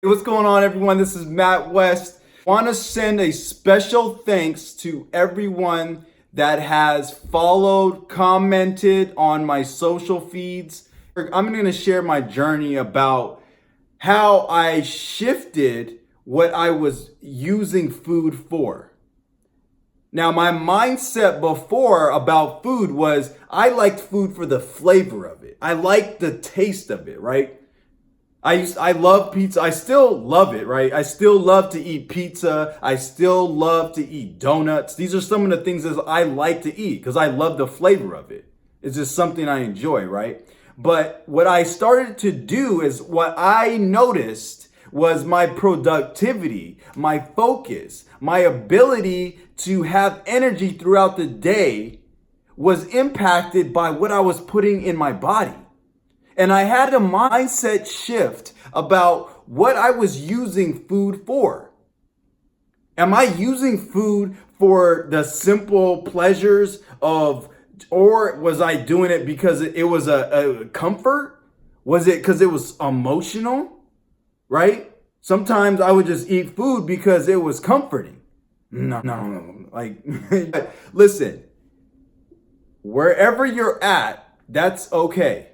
Hey, what's going on, everyone? This is Matt West. Want to send a special thanks to everyone that has followed, commented on my social feeds. I'm going to share my journey about how I shifted what I was using food for. Now, my mindset before about food was I liked food for the flavor of it. I liked the taste of it, right? I love pizza. I still love it, right? I still love to eat pizza. I still love to eat donuts. These are some of the things that I like to eat because I love the flavor of it. It's just something I enjoy, right? But what I started to do is what I noticed was my productivity, my focus, my ability to have energy throughout the day was impacted by what I was putting in my body. And I had a mindset shift about what I was using food for. Am I using food for the simple pleasures of, or was I doing it because it was a comfort? Was it because it was emotional, right? Sometimes I would just eat food because it was comforting. No. Like, listen, wherever you're at, that's okay.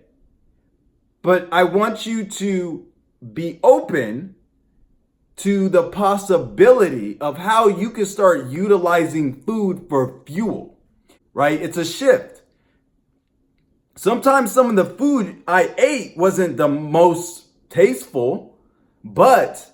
But I want you to be open to the possibility of how you can start utilizing food for fuel, right? It's a shift. Sometimes some of the food I ate wasn't the most tasteful, but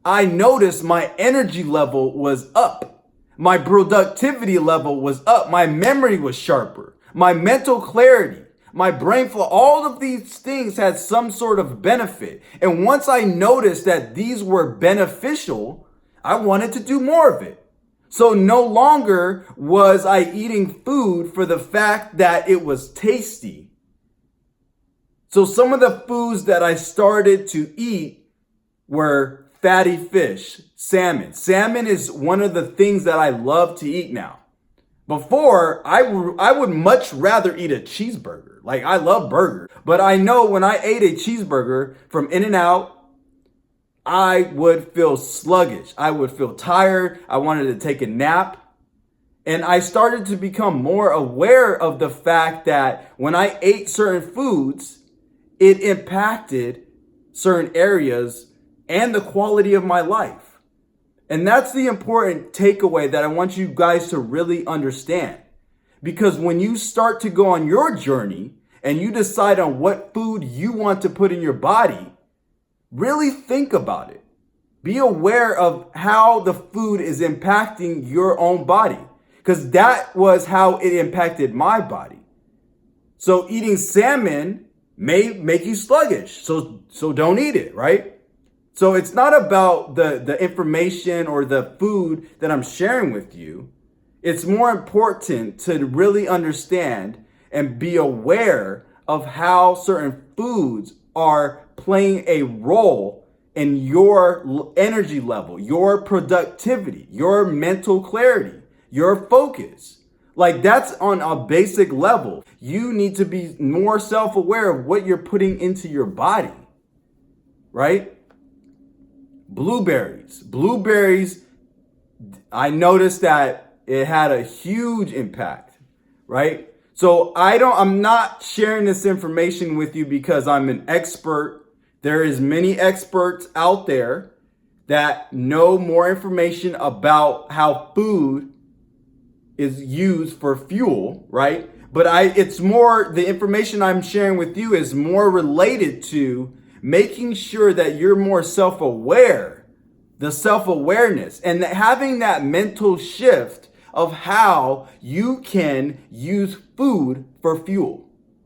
I noticed my energy level was up. My productivity level was up. My memory was sharper. My mental clarity. My brain flow, all of these things had some sort of benefit. And once I noticed that these were beneficial, I wanted to do more of it. So no longer was I eating food for the fact that it was tasty. So some of the foods that I started to eat were fatty fish, salmon. Salmon is one of the things that I love to eat now. Before, I would much rather eat a cheeseburger. Like, I love burgers. But I know when I ate a cheeseburger from In-N-Out, I would feel sluggish. I would feel tired. I wanted to take a nap. And I started to become more aware of the fact that when I ate certain foods, it impacted certain areas and the quality of my life. And that's the important takeaway that I want you guys to really understand. Because when you start to go on your journey and you decide on what food you want to put in your body, really think about it. Be aware of how the food is impacting your own body. Because that was how it impacted my body. So eating salmon may make you sluggish. So don't eat it, right? So it's not about the information or the food that I'm sharing with you. It's more important to really understand and be aware of how certain foods are playing a role in your energy level, your productivity, your mental clarity, your focus. Like, that's on a basic level. You need to be more self-aware of what you're putting into your body, right? Blueberries, I noticed that it had a huge impact, right? So I'm not sharing this information with you because I'm an expert. There is many experts out there that know more information about how food is used for fuel, right? But it's more, the information I'm sharing with you is more related to making sure that you're more self-aware, the self-awareness, and having that mental shift of how you can use food for fuel.